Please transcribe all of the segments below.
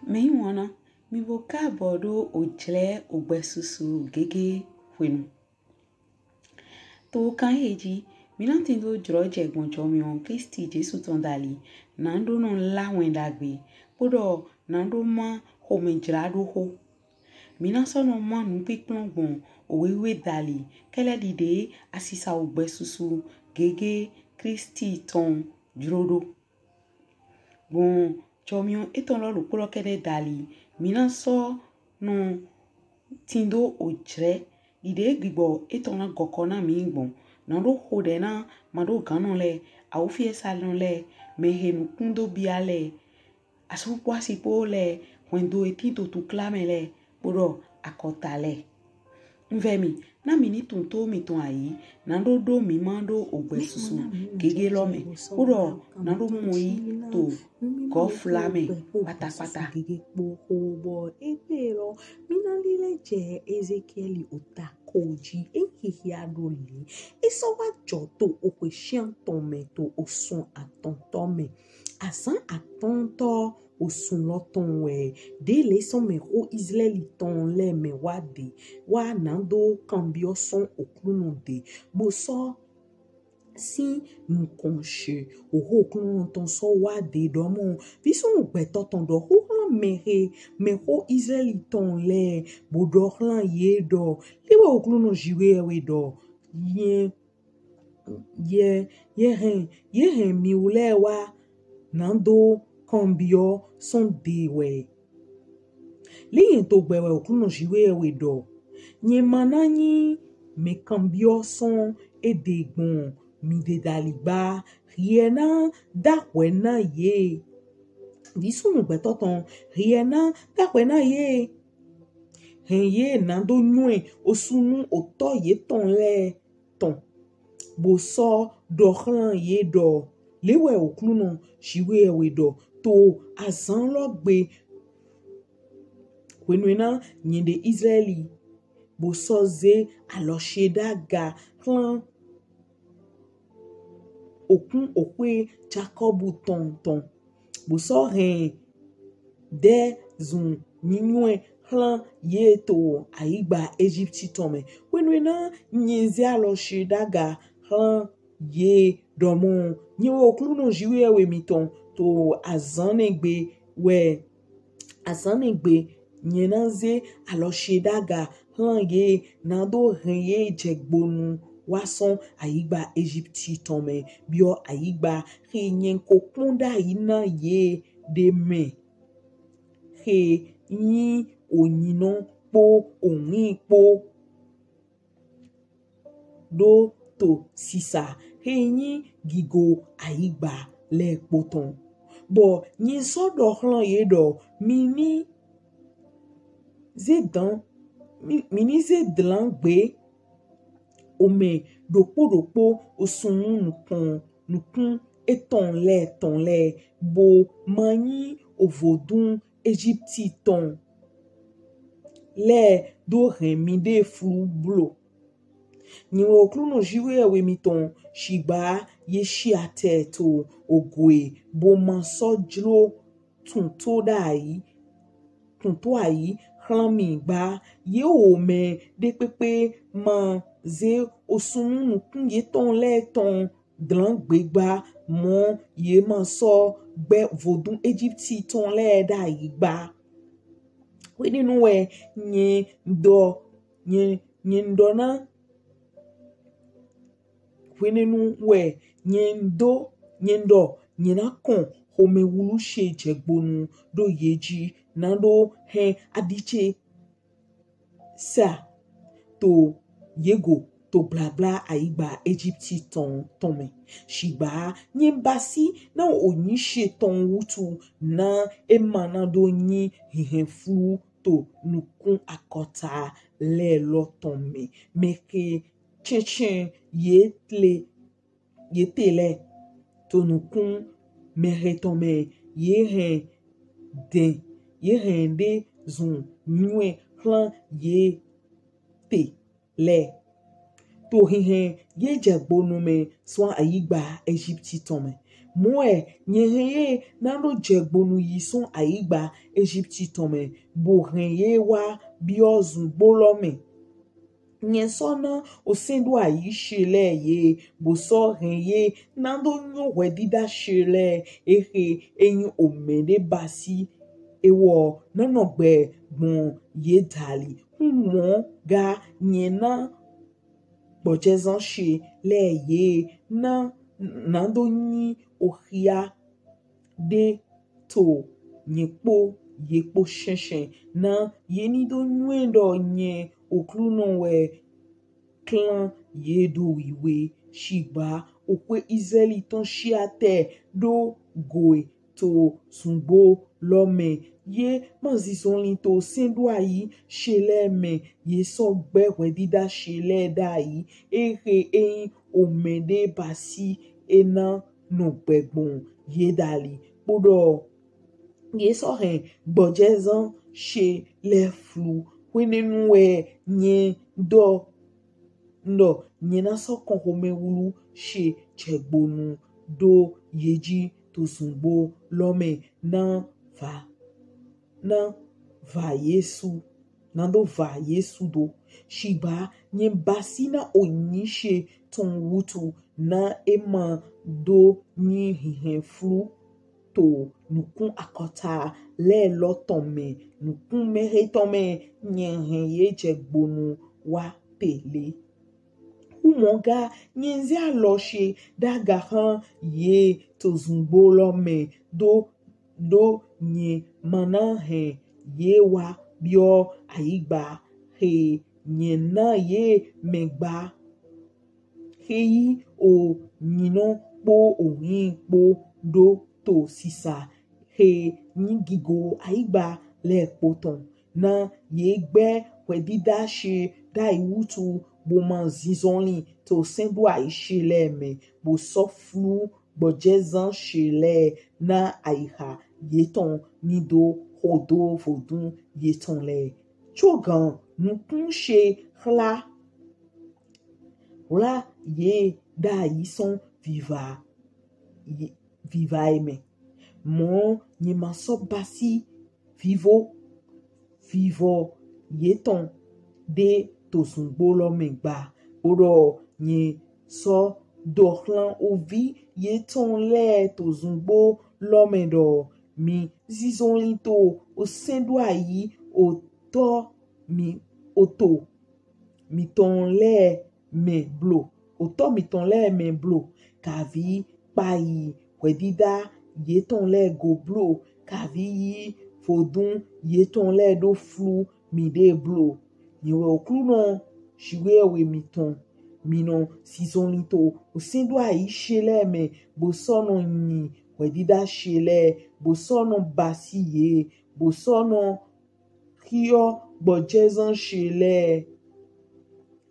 Me wana mi voka bodo ojle ogbesusu gege wenu. To kan heji mi nan tindo droje gonjo mi on Kristi Jesu tondali nando non la wendagbe podo nando ma homenjrado ho. Mi nan sono ma nu pikplon bon owewe dali kele dide asisa ogbesusu gege Kristi ton drodo. Bon chomion eton lo lukolo kede dali minan so no tindo ojre ide gbibo eton na gokona mi bon nando hode na mado ganon le awufie salon le mehenu kundo biale asu kwasi po le wendo etito tu klame le podo akotale Nvemi na mini tunto mi ton ayi nando do mi mando ogbesusu gege lome podo nando moi to go flame patapata gege bo ebero minalile je Ezekiel otakoji ehihiadole esowa joto okweshian tome to osun atontome asan atonto osun loton we de leson me ho Israeli ton le me wade wa nando cambio son oklunu de boso si nkonche oho oklunu ton so wade domo biso no gbeto ton do ho me ho Israeli ton le bodo hlan ye do liwa oklunu jiwe we do ye mi ule wa nando cambio son de we liyen to gbewe oklunu jiwe we do nye manani me cambio son edegbon mi de daliba riena dakwena ye disu no betoton riena dakwena ye ye nando nyue osunu oto ye ton le ton boso dohlan ye do lewe oklunu jiwe we do to azan logbe wenwena nyende Israeli bosoze alosheda ga hlan okun okwe Jacobu ton boso hen de zun ninywe hlan ye to aigba Egypti tome wenwena nyenze alosheda ga hlan ye domo nyewe oklunu jiwe we miton to azanegbe nyenanze alosheda ga hlan ye nando renye jegbonu wason aigba Egypti tome bio aigba renyen kokunda ina ye deme he yin onyinon po onyin po do to sisa he yin gigo aigba le poton bo nyin so do hlan ye do mini zedlan gbe ome dopo osunu nukun eton le bo mani ovodun Egypti ton le do remide flu blo ni oklunu jiwe we miton shiba ye shiate to ogwe bo manso jlo tunto ayi hlami gba ye ome de pepe ma ze osunu nukun ye ton le ton dlan gbegba mo ye ma so gbe vodun Egypti ton le da igba we ninu we nye ndo na we ninu we nye na kon home wulu she jegbonu do yeji nando hen adiche sa to yego to bla bla aigba Egypti ton tome shiba nyimbasi na onyi she ton wutu na emana do nyi hihenfu to nukun akota le lo tome meke chen ye tele to nukun mere tome ye hen de zun nyue hlan ye te le to hihen ye jegbonu me swan aigba Egypti tome moe nyeheye nando jegbonu yison aigba Egypti tome bo renye wa biozun bolome nye sona osendo ayi shele ye bo so renye nando nyo wedida shele ehe enyi omede basi ewo nanogbe bon ye dali mo ga nyena bojezan she le ye na nando nyi ohia de to nyekpo yekpo shenshen na yeni do nwendo nye okluno we clan yedo iwe shigba okwe Israeli ton shiate do goe to sungbo lome ye manzizonli to sendo ayi shele me ye so gbe wedida shele dai ehe ein omede basi ena no gbegbon ye dali podo ye so hen bojezan she le flu wenenu we nye do ndo nye na so kon home wulu she chegbonu do yeji to sungbo lome na va Yesu nando va Yesu do shiba nye basina onyishe ton wutu na ema do nyi hihen flu to nukun akota le lotome nukun meretome nye hen ye jegbonu wa pele umonga nyenzi aloshe daga han ye to zungbo lome do nye mana hen ye wa bio aigba he nye na ye megba heyi o nyino po ohin po do to sisa he nyigigo aigba le poton na ye gbe wedida she dai wutu bo man zizonli to sendo aishe le me bo soflu bojezan shele na aiha yeton nido hodo vodun yeton le chogan nukun she hla ye da yison viva eme mon nye maso basi vivo yeton de to sungbo lo megba oro nye so dohlan ovi yeton le to sungbo lo medo mi zizonli to osendo ayi oto mi ton le me blo oto mi ton le me blo kavi payi wedida yeton le go blo kavi yi fodun yeton le do flu mi de blo niwe okluno shiwe we miton mino sizonli to osendo ayi shele me bosono nyi wedida shele bosono basi ye bosono kio bojezan shele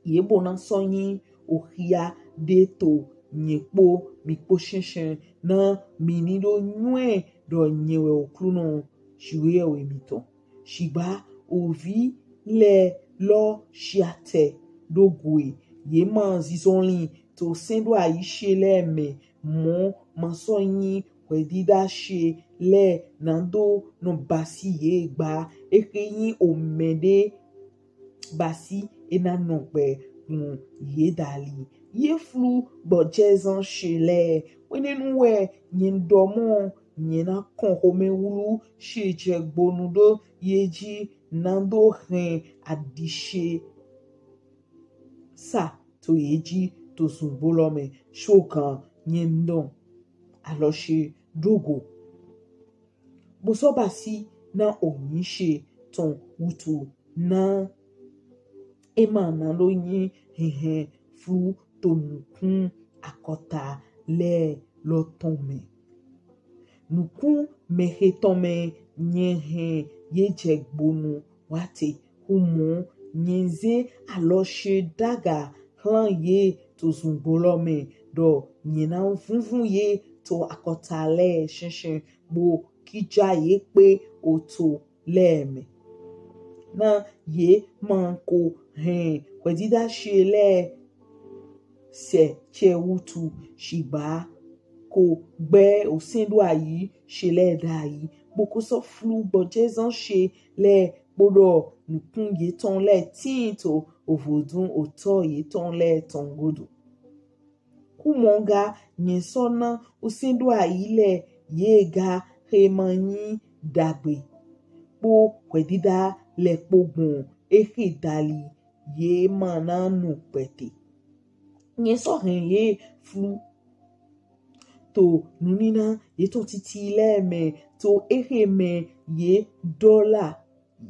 ye bona sonyi ohia de to nyekpo mikpo shenshen na minido nyue do nyewe okluno shiwe we miton shiba ovi le lo shiate do gwe ye man zizonli to sendo ayi shele me mo masonyi wedida she le nando no basi ye gba ekeyin omede basi ena nogbe ye dali ye flu bojezan shele wenenu we nyendomo nyena kon home wulu she jegbonu do yeji nando hen adishe sa to yeji to zumbolome shokan nyendon aloshe dogo boso basi na onyishe ton wutu na ema na lo yin hehe fu to nukun akota le lotome nukun mehetome nyehe ye jegbonu wate humo nyenze aloshe daga hlan ye to zumbolome do nyena vunvun ye to akota le shenshen bo kija ye pe oto leme na ye manko hen wedida shele se che wutu shiba ko gbe o sendo ayi she le da yi boko so flu bo jezan she le bodo nukun ye ton le tinto ovodun oto ye ton le tongodo kumonga nyesona o sendo ayi le ye ga remanyi dagbe po kwedida le pogun eke dali ye mananu pete nyeso hen ye flu to nunina ye ton titi le me to eke me ye $,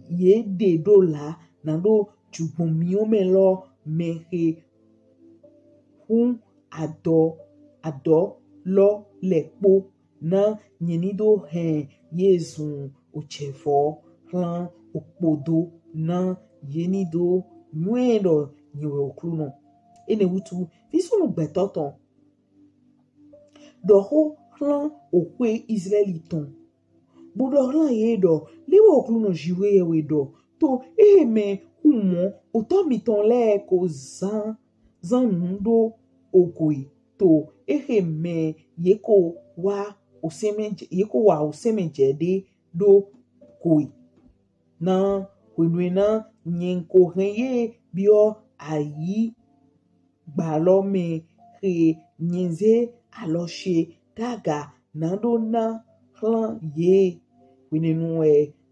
ye $, nando jugbon mi o me lo me he hun ado lo le po na nyenido hen ye zun ochefo plan opodo na yenido nuendo nyewe okluno ene wutu visunu betoton doho plan okwe Israeliton bodo plan ye do lewe okluno jiwe yewe do to me umo otomiton le ko zan ndo ogwe to me yeko wa osemeje de do koi na wenwena nyenko heye bio ayi gbalome he nyenze aloshe daga nando na hlan ye wenenu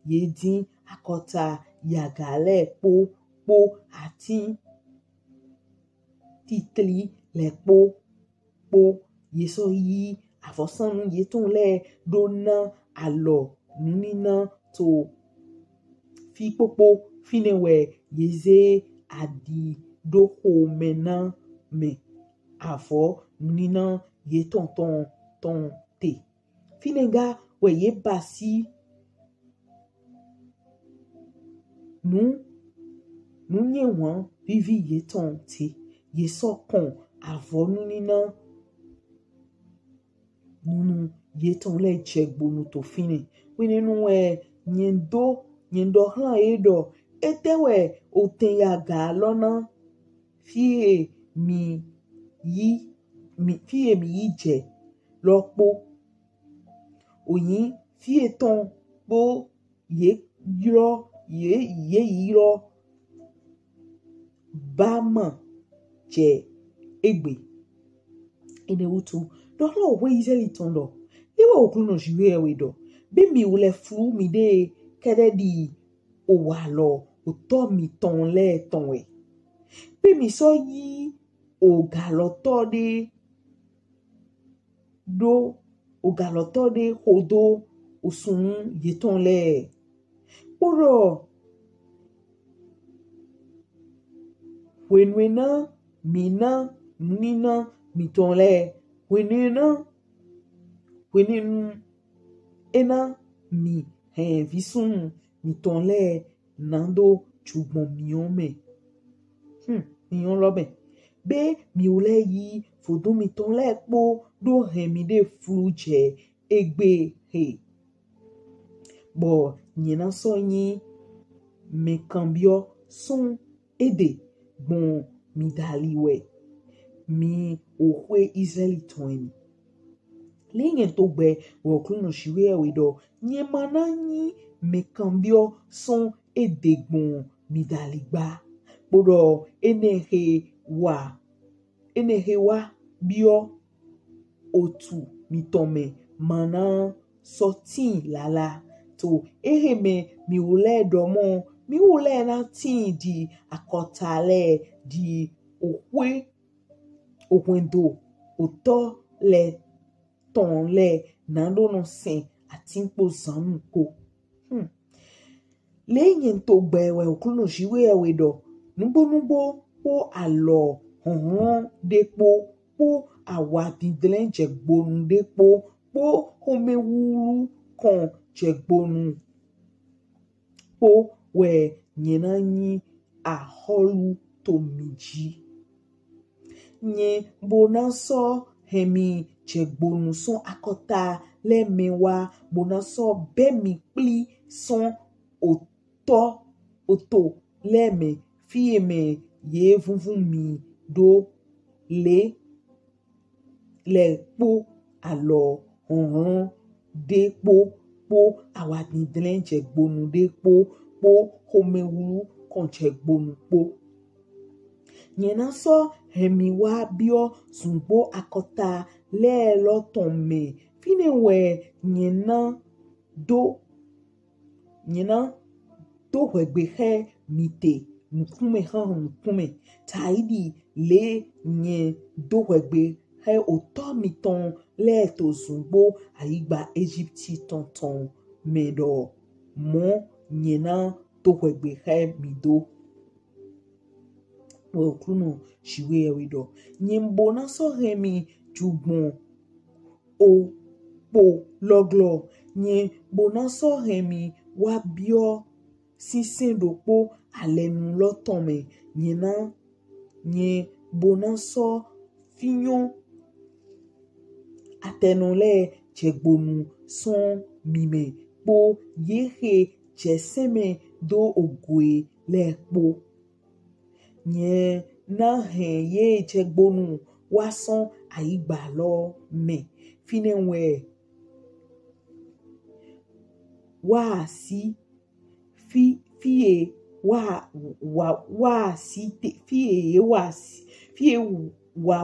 ye din akota yagale po ati titli le po yeso yi afosanu ye ton le do na alo nunina to fi popo finewe yeze adi do ho mena me afo nunina ye ton te finenga we ye basi nu nye wan vivi ye ton te ye so kon avo nunina nunu ye ton le jegbonu to fine winenu nyendo hlan edo etewe oteya ga lona fie mi yi je lopo oyin fie ton po ye yiro bama je egbe ene wutu dohlo we Israeliton do lewe okluno jiwe ewe do be mi ule flu mi de kede di owalo oto mi ton le tonwe be mi so yi ogaloto de hodo osun yeton le poro wenwena mina nina miton le wenenu ena mi visun miton le nando jugbon miome mion lobe be mi ule yi fodo miton le po do mi de fluje egbe he bo nyena so yin me cambio son ede bon mi daliwe mi ohwe Israeliton lenyen to gbe we okluno shiwe ewe do nye mana nyi me cambio son edegbon mi daligba bodo enehe wa bio otu mitome mana sotin lala to me mi ule domo mi ule na tin di akotale di okwendo oto le ton le nando no sen atimpo zanu ko lenyen to gbe we okluno jiwe ewe do nugbo po alo depo po awa dindlen jegbonu depo po homewuru kon jegbonu po we nyena nyi aholu to miji nye bona so hemi jegbonu son akota le mewa bona so bemi pli son oto le me fie me ye vuvun mi do le po alors on de po awani dlen je gbonu de po homewu kon je gbonu po nyena so hemi wa bio zumbo akota le lo ton me fine we nyena do wegbe he mite nukume han nukume taidi le nye do wegbe he oto miton le to zumbo aigba Egypti tonton medo mo nyena do wegbe he mido wo kuno shiwe ewido nyembo na so hemi jugbon o po loglo nye bona so hemi wa bio sisin dopo alenu loton me nyena nye bona so finyon atenole jegbonu son mime po yehe jeseme do ogwe le po nye na hen ye jegbonu wason aigba lo me fine we wa si fie wa si te fie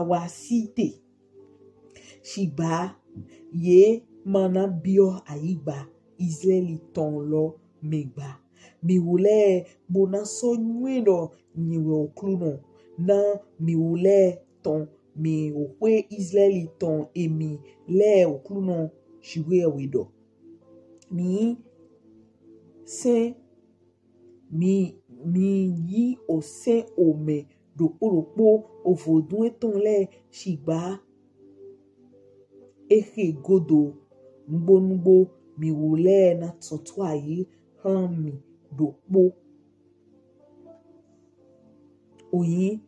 wa si te shiba ye mana bio aigba Israeli ton lo megba mi wule bona so nweno niwe okluno na mi wule ton mi okwe Israeli ton emi le okluno shiwe wedo mi yi o se ome dopo ovodun eton le shigba ehe godo nugbo mi wule na tonto ayi han mi dopo oyin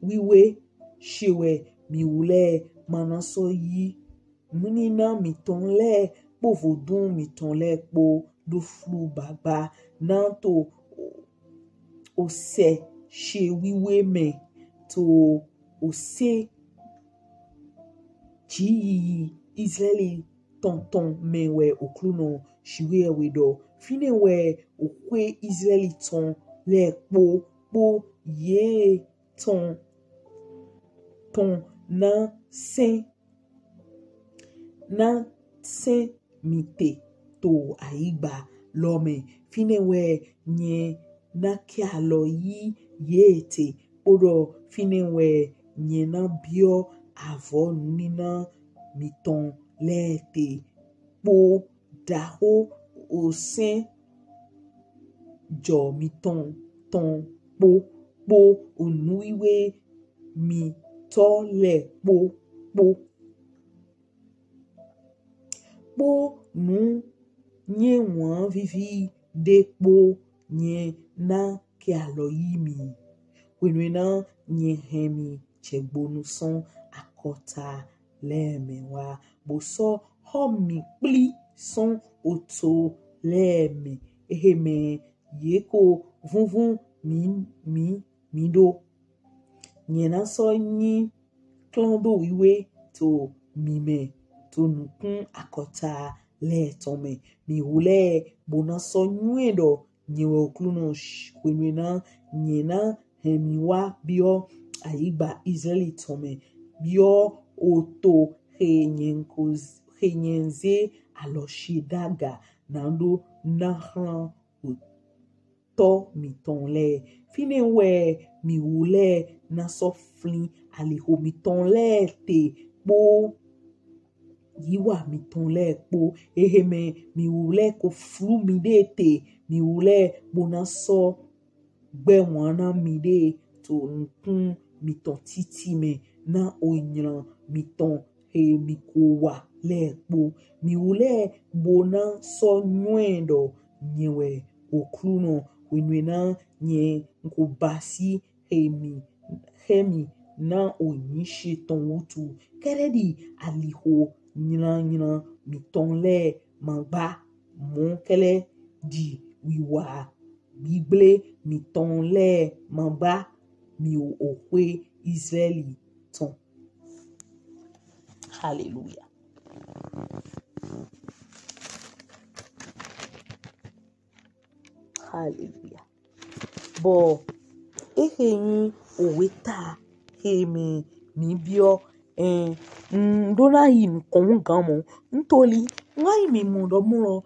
wiwe shewe mi wule manaso yi munina mi ton le povodun mi ton le po do flu baba nanto o se she wiwe me to o se ji Israeli tonton mewe okluno shiwe wedo fine we okwe Israeli ton le po ye ton na sen mite to aigba lome fine we nye na kia lo yi yete odo fine we nye na bio avo nina miton lete po daho o sen jo miton ton po onuiwe mi to le po nu nye wan vivi de po nye na ke alo yi mi wenwe na nye hemi chegbonu son akota leme wa boso homi pli son oto leme eheme yeko vunvun mi do nyena so nyi klondo wiwe to mime to nukun akota le tome mi wule bona so nwedo nyewe okluno wenwena nyena hemiwa bio aigba Israeli tome bio oto henyenze aloshidaga nando nahran to miton le fine we mi wule na so flin aliho miton le te po yiwa miton le po eheme mi wule ko flu mi de te mi wule bona so gbe wana mi de to nkun miton titi me na onyan miton he mi ko wa le po mi wule bona so nwendo nyewe okruno wenwena nye nkobasi hemi na onyishi ton wutu keredi aliho nyina miton le magba mon kele di wiwa bible miton le magba mi okwe Israeli ton Hallelujah. Hallelujah. Bo ehenyi oweta heme mibio ndona yin kon gamo ntoli ngai mi mundo mulo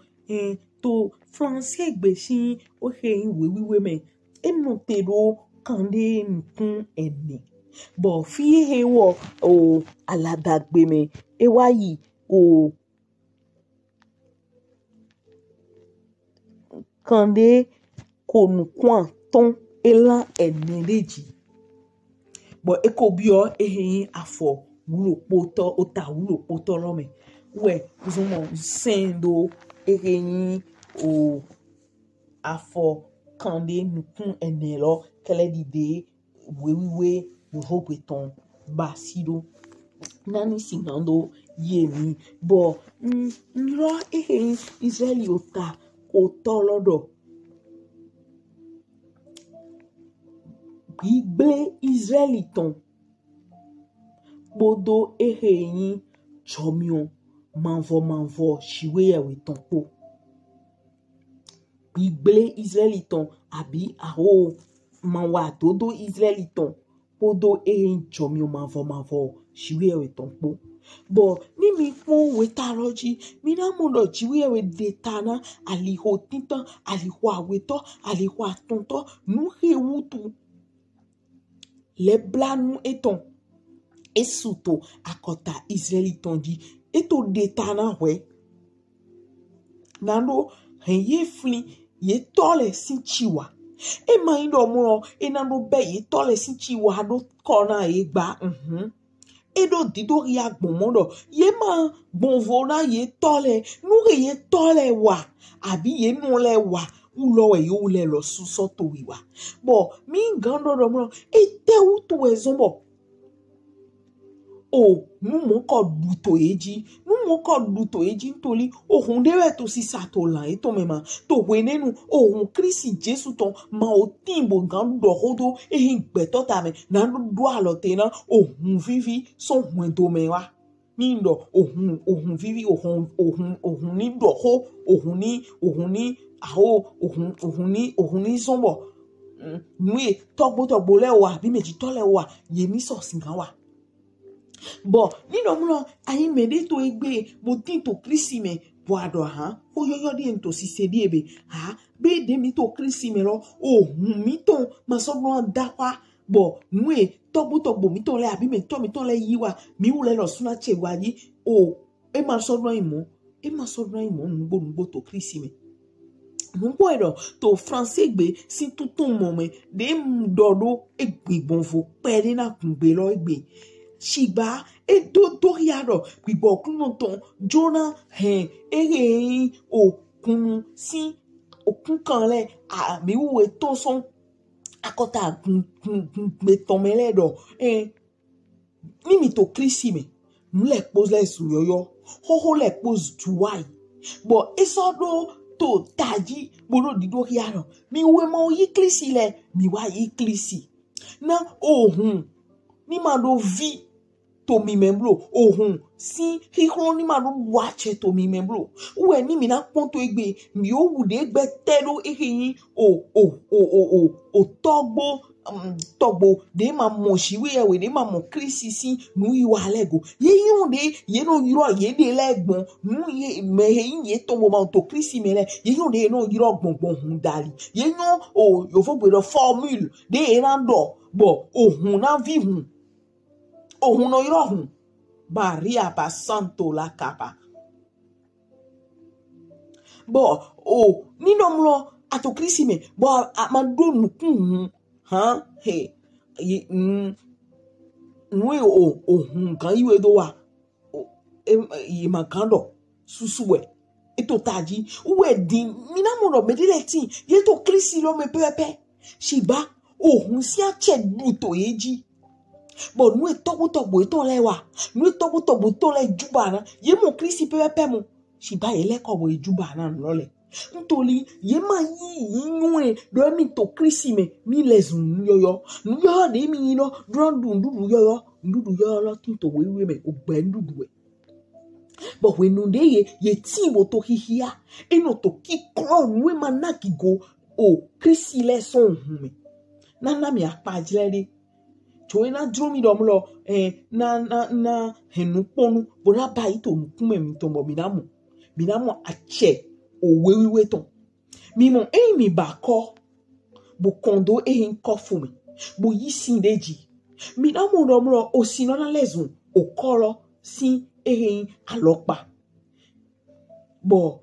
to français gbesin ohenyi wewiwe me emotero kande nkun ene bo fi hewo o aladagbe me ewayi o kande konukwan ton elan enereji bo ekobio ehenyi afo wulo poto ota wulo poto lome we uzomo sendo ehenyi o afo kande nukun enelo kele dide wewiwe yohogweton basido nani singando yemi bo nro ehenyi Israeli ota otolodo gbígbé Israeliton bodo ehenyi chomion manvo shiweyewe ton po gbígbé Israeliton abi aho manwa dodo Israeliton bodo ehenyi chomion manvo shiweyewe ton po bo ni mi pon wetaroji mi na mono chiweyewe detana aliho tintan aliho aweto aliho atonto nu hewutu le blanu eton esuto akota Israeliton di eto detana we nando ye fli ye tole sinchiwa e maindo mo enando be ye tole sinchiwa do kona e gba edo dido ya gbomodo ye ma bonvona ye tole nu ye tole wa abi ye no le wa ulo e yo le lo suso to wiwa bo mi gando do mo ete utu ezombo o nu mo ko duto eji ntoli ohun dewe to sisa to la eto mema to wenenu ohun Kristi Jesu ton ma o timbo gando hodo ehin gbeto tame na do alotena ohun vivi so hwendo mewa nindo ohun vivi ohun ni doho ohun ni aho ohun ni zombo nwe togbo le wa bi meji to le wa yemi so singan wa bo ni no mo ayi mede to egbe mo tin to Kristi me boado o yoyo di ento si se di ebe be de mi to Kristi me lo ohun mi ton ma so no dakwa bo nwe togbo mi ton le abi me to mi ton le yiwa mi wule lo suna chewaji o e ma so no imo ngbo to Kristi me Mungwero to français gbe si tutu mome de mdodo egbe bonvo pere na kungbe lo egbe shiba e do riado gbibo kunu ton jona o kunu si okun kan le a mi wo to son akota gbe tomele do ni mi to Kristi me mu le pose le su yoyo ho le pose juwai bo eso do to taji bodo dido hiano mi we ma yi klisi le mi wa yi klisi na ohun ni ma do vi to mi membro ohun si hihro ni ma do wache to mi membro we ni mi na ponto egbe mi o wude egbe tero ehin o togbo de ma mo shiwe we de ma mo Kristi si nu yi wa lego ye yonde ye no yiro ye de legbon nu ye me ye to mo ma to Kristi me le ye yonde no yiro gbongbon hun dali ye no o yo fo gbe do formule de erando bo ohun na vi hun ohun no yiro hun baria ba santo la capa bo o ni no mlo ato Kristi me bo amado nukun nwe ohun kan iwe do wa yi makando susuwe eto taji uwe din mina mo medile tin ye to Kristi lo me pepe shiba ohun si a che duto eji bo nwe togbo eto lewa nwe togbo to le jubana ye mo Kristi pepe mo shiba ele ko bo jubana lole ntoli ye ma yi nwe do mi to Kristi me mi lezun yoyo de mi no dundun yoyo ndudu yoyo lo tin to wewe me ogbe ndudu we But when no dey ye team to hihia eno to ki crown we manaki go o Chrissy le son hume na mi apajile joina dromi domlo na henu ponu bona bai to nukume mi to mo minamo ache o wewe ton mi mon mi bako bo kondo nkofu mi bo yisin deji minamo domlo o sinona lezun o koro si alopa bo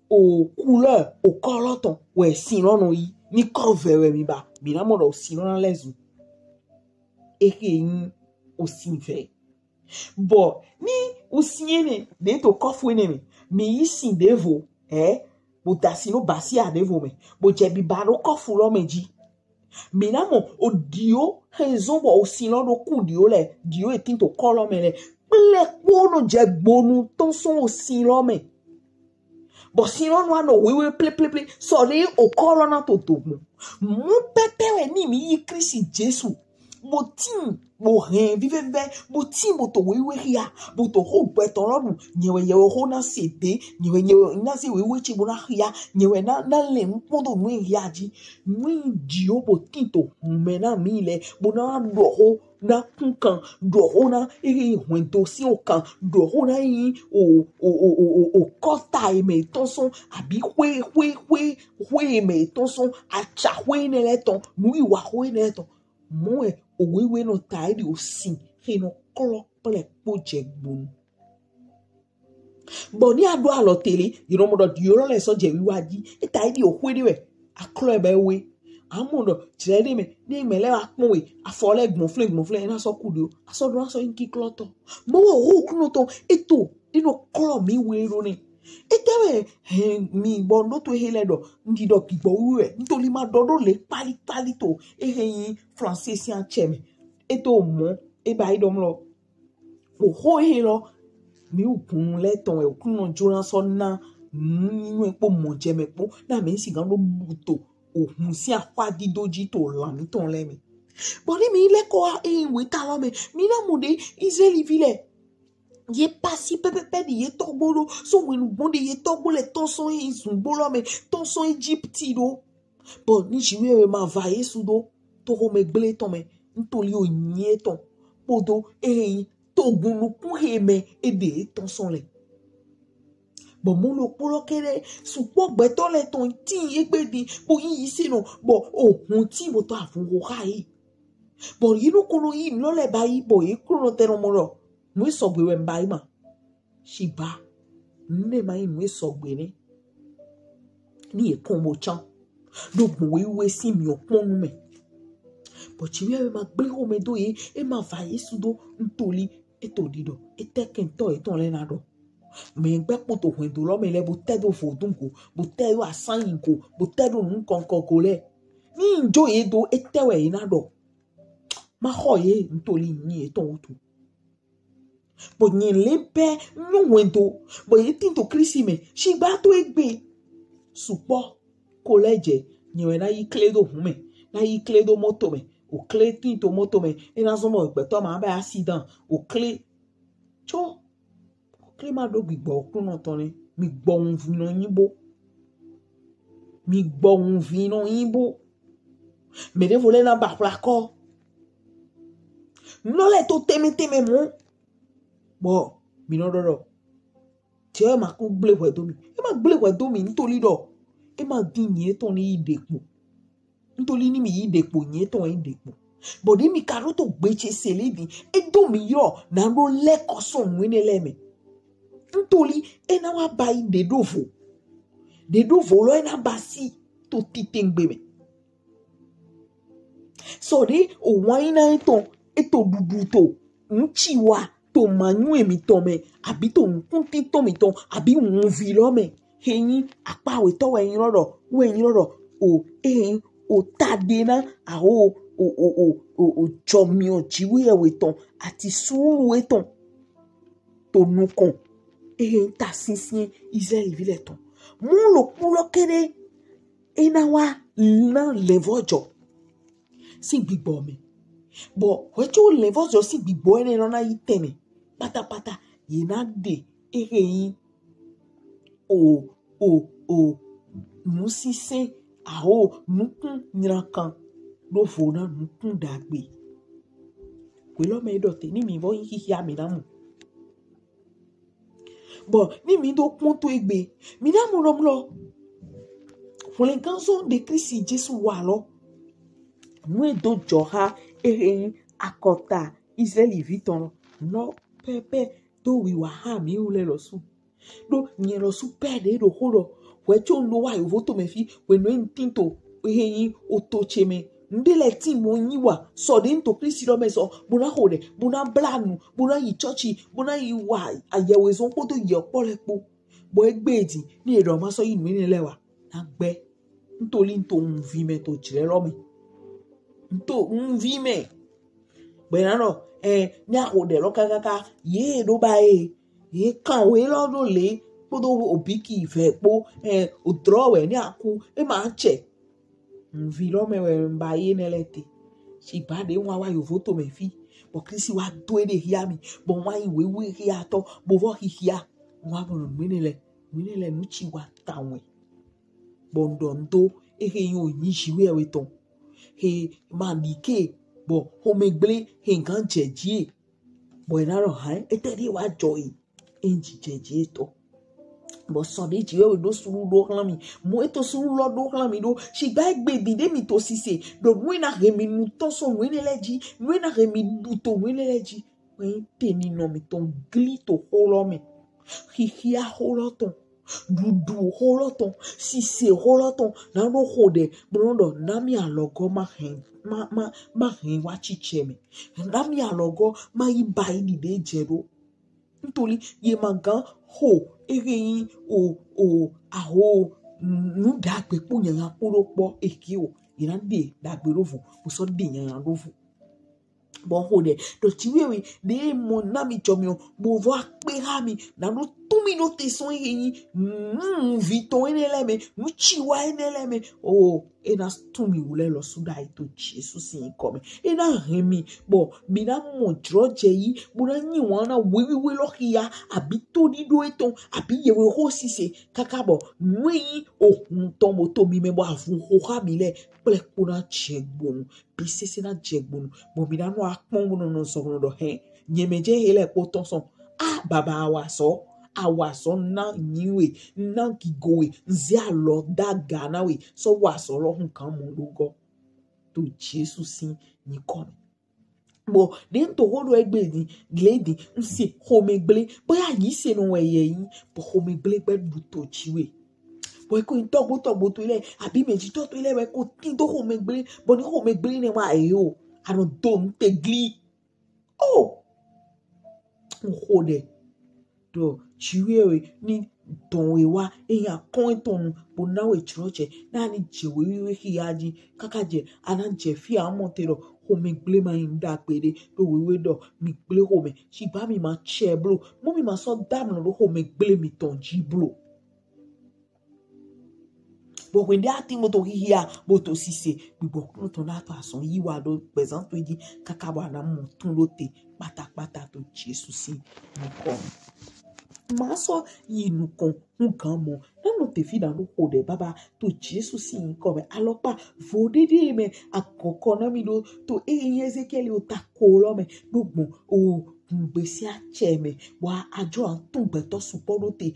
o couleur o coloton we sinono yi ni cover mi ba minamo do sinona lezun o sinve bo ni o siene de to kofu ene mi yisin devo bo dasino basi a devo me bo jebi baro kofu lo meji minamo o dio hezon bo o sinono ku dio le dio etinto kolo me le le pono je gbonu ton son o sinome bo sinono ano wewe ple so re o kolo na to mu pepewe ni mi yi Christ Jesu bo tin bo hen vive bo tin bo to wewe hia bo to ho beton lo nyewe ye ho na sede nyewe na se wewe chi bo na hia nyewe na le mpondo mu hia ji mu dio bo tin to mena mi le bo na do ho na kunkan do ho na hwento si o kan do ho na o kota me ton son abi hwe me ton son acha hwe ne le ton mu iwa hwe ne ton mo o wewe no taidi o sin no kolo pele poje gbonu boni ado alotele iromodo dioro le so je wiwaji e taidi o hwe we aklo ebe we amondo tirede me ni mele akpon we afole gbonfle na so kudio aso do so inki kloto mo wo kunoto eto ino kolo mi we ro ni etewe mi bondo to heledo ndido kigbo we ntoli ma dodo le pali to français si en cheme eto mo e ba idomlo o ho helo mi ukun le ton e ukun jona so na nu epo mo jeme po na me si gan lo buto o hun si apa didoji to lami ton le mi boni mi le ko we talo me mi na mo de Israeli vile ye pasi pepe di ye togbolo so wenu bonde ye togbole ton son izumbolo me ton son Egypti do bon ni jiwe ma va yesudo to ho me gle ton me ntoli o nye ton podo togun lu ku heme ede ton son le bon mo lo polo kere supo gbeto le ton tin egbe di bo yi se no bo o hun ti bo to afun ho hai bon yinu kono yi lo le bayi bo e kono tero mo ro mwe sogbe we mba ima shiba nne mai mwe sogbe ni e kombo chan do we si mi oponu me but chiwe ma gbe ho me do e ma va yesu do ntoli etodido eteken to eton le na do me gbe poto hwen do lo me le bo tedo fodunko bo tedo asanko bo tedo nkonko ko le ni njo e do etewe ina do ma hoye ntoli ni eton otu bo nyen lempe no wendo bo yetinto Christ me shigba to egbe supo college nyewe na yi kledo hume na yi kledo moto me o kle tinto moto me ina so mo gbe to ma ba accident o kle cho o kle ma do gbigbo kuno ton ni mi gbo un vino yimbo me de voler na ba plako no le to teme mo bo mi no do ti e ma ku gble we do mi ntoli do e ma din ye ton ni idepo ntoli ni mi idepo ye ton idepo bo de mi karo to gbeche seledi e do mi yo na ro le koso nwene le me ntoli e na wa ba de dovo lo e na basi to titengbe me so de o waina eton eto dudu to nchiwa to manu emi to me abi to nkunti to mi to abi won vi lo me heyin apa we to we yin loro o o tadena a o chomi o jiwe we ton ati suru we ton to nukon ta sinsin Israel vile ton mon lo pulo kere ena wa na levojo si gbigbo me bo wecho levojo si gbigbo ene na iteme pata ye na de ereyin o nusise aho nukun nirakan do vona nukun dagbe kwelo me dote ni mi vo hihi aminamu bo ni mi do ponto egbe mi na mo romlo fole kanso de Kristi Jesu wa lo mu do joha ereyin akota Israeli viton no pepe do wi wa ha mi ule lo su do nye lo su pede do holo we cho no wa yo voto me fi we no ntinto eyin otocheme ndele ti mo yin wa so de nto Kristi lo me so buna hole buna blanu buna yi churchi buna yi wa ayewe so po to ye opolepo bo egbeji ni ero ma so yin ni lewa na gbe ntoli nto nvi me to jire lo mi nto nvi me benano ni ahode lo kakaka ye do ba ye kan we lo do le podo obiki ife po odrowe ni aku ma che nvi lo me we mba ye nelete si bade wa yo voto me fi bo Kristi wa do de hia mi bo wa yi we hia to bo vo hia wa bo minele nuchi wa tawe bondondo yo yijiwe we ton manike bo homegble nkan jeje bo inaro ha eteri wa joy enji jeje to bo so de jiwe we do suru do klami mo eto suru lo do klami do shi gba egbe bide mi to sise do mo na remi nu to so we neleji mo na remi du to we neleji we teni no mi ton gli to holo mi hihia holo ton dudu holoton sise holoton na no hode brondo nami alogo ma hen wa chicheme nami alogo ma ibai ni de jero ntoli ye magan ho ereyin aho nu dagbe po yan aporopo eki o irande dagbe rovu o so de yan rovu bo hode do tiwewe de mo nami chomio bo vo akpe ha mi na no tumi no te son eyin viton eneleme nu chiwa eneleme ena tumi wule lo suda ito Jesu sin come ena hemi bo mina mo droje yi buna nyi wana wewe lo hia abi to di do eton abi yewe ho sise kakabo nwi nton mo to mi me bo afun ho ha mi le plekuna chegbonu bisese na chegbonu bo mina no akpon no so no do he nyemeje hele ko ton son baba awaso na nyiwe na gigowe nzi alo daga na we so waso lo hun kan mo logo to Jesu sin ni come bo den to holo egbe ni lady nsi homegble boya yi se no weye yin bo homegble pe du to chiwe bo ko intogbo to ile abi meji to ile we ko tin to homegble bo ni homegble ni wa eyo anu don tegli hode do chiwewe ni tonwe wa eya konton bo nawe chroche na ni jewe hiaji kakaje ana je fi amotero homegble ma inda pede do wewe do mi gble home si ba mi ma che blo mo mi ma so dam no homegble mi tonji blo bo wende ati moto hia moto sise bibo no to na to ason yi wa do present we di kakaba na mo tun lote pátápátá to Jesu si ni ko ma so yinu kon nkan mo nanu te fi da no ko de baba to Jesu si ni ko me alopa vodede me akoko na mi do to Ezekiel o takoro me gbogbo o ngbesi acheme wa ajo antungbe to supo lote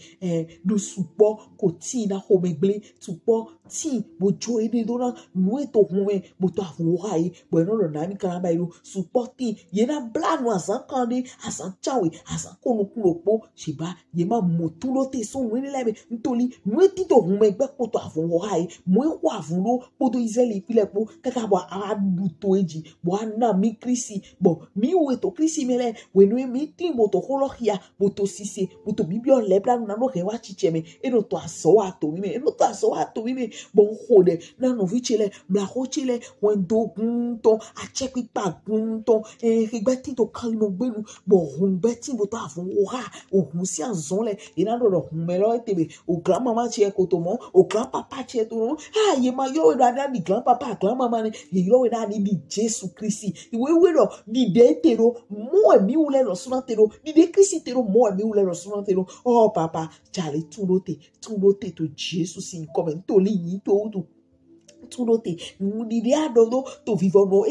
do supo ko ti na homegble supo ti bojo ede do na nu eto hunwe boto afun yi bo no na mi kan ba iru supo ti ye na blanu asan kan de asan chawe asan konu kuropo shiba ye ma motu lote so we ni lebe ntoli nu eti to hunwe gbe poto afun yi mo e wa afun lo poto Israeli pilepo kaka bo adu to eji bo na mi Kristi bo mi we to Kristi mele we no mi tin boto hologia boto sise boto bibio lebla na no rewa chicheme eno to aso ato mi eno to aso ato mi bon hode na no vichele bla hochele wendo gunto a check pa gunto rigbati to kan no gbenu bo hungbeti boto afun oha ohun si anzonle ina do hun melo etebe o grandmama che ko to mo o grandpapa che to no ye ma yo da ni grandpapa grandmama ni ye yo da ni di Jesu Kristi iwe we ro di de tero mo emi ule lo sunatero ni de Kristi tero mo mi ule lo sunatero oh papa jale tunote to Jesus in comment to li to tunote ni adodo to vivono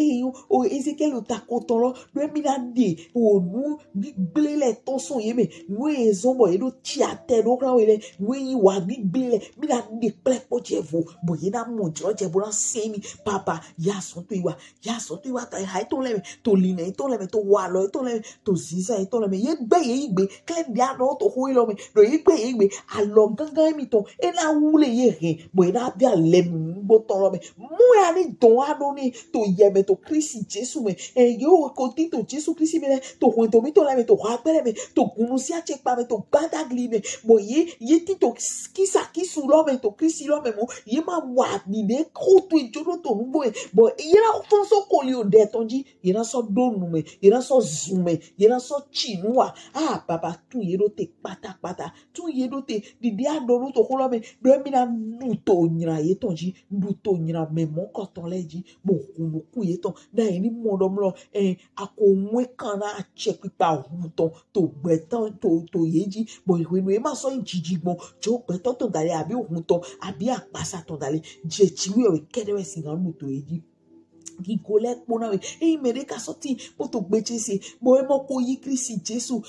o Ezekiel o takotolo do mi na de o nu gbele ton son yeme nu ezombo e do tiate do kra wele nu yi wa gbele mi na de plepo jevo bo ye na mo je bo na semi papa ya so to iwa ta ha to le to line to le to wa lo to le to ziza to le ye gbe kle bia no to ho lo me do ye gbe alo gangan mi to e na wule ye re bo e na bia le bo to moi ani don adoni to yeme to Kristi Jesu me yo koti to Jesu Kristi me to hoento mi to la me to rapere me to kunusia chepa me to badagli me bo ye ti to kisa kisu lo me to Kristi lo me mo ye ma wa ni de koto ijodo to nubo bo ye na fonso koli o de tonji ye na so donu me ye na so zume ye na so chinua baba tu ye do te pata tu ye do te di dia donu to kolo me do mi na nuto nyira ye tonji nuto nyira me mon koton leji bo kunu kuyeton da ni modomlo akomwe kana chepipa huton to gbetan to yeji bo ìwénu e ma so injijigbo jo gbetan to dale abi huton abi apasa to dale je chiwe o kedewe singan muto yeji gigole pona we mere ka soti poto gbechese bo e mo ko yi Kristi Jesu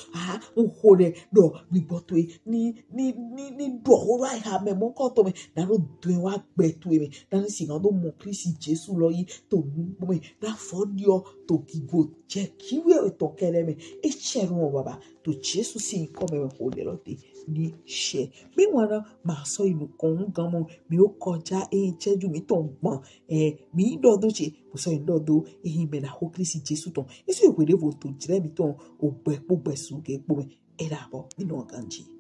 hore do bi botwe ni do hora ha me mo ko to me na ro do wa gbetu me na ni singa do mo Kristi Jesu lo yi to mo me na fodio to gigo je kiwe to kere me e cheru baba to Jesu sin ko me ho de lote ni she mi wana ma so inu kon gan mo mi o koja cheju mi to gbon mi do do che so indodo me na ho Kristi Jesu ton eso e wele vo to jire mi ton o gbe po gbe su ge po me era bo mi no ganji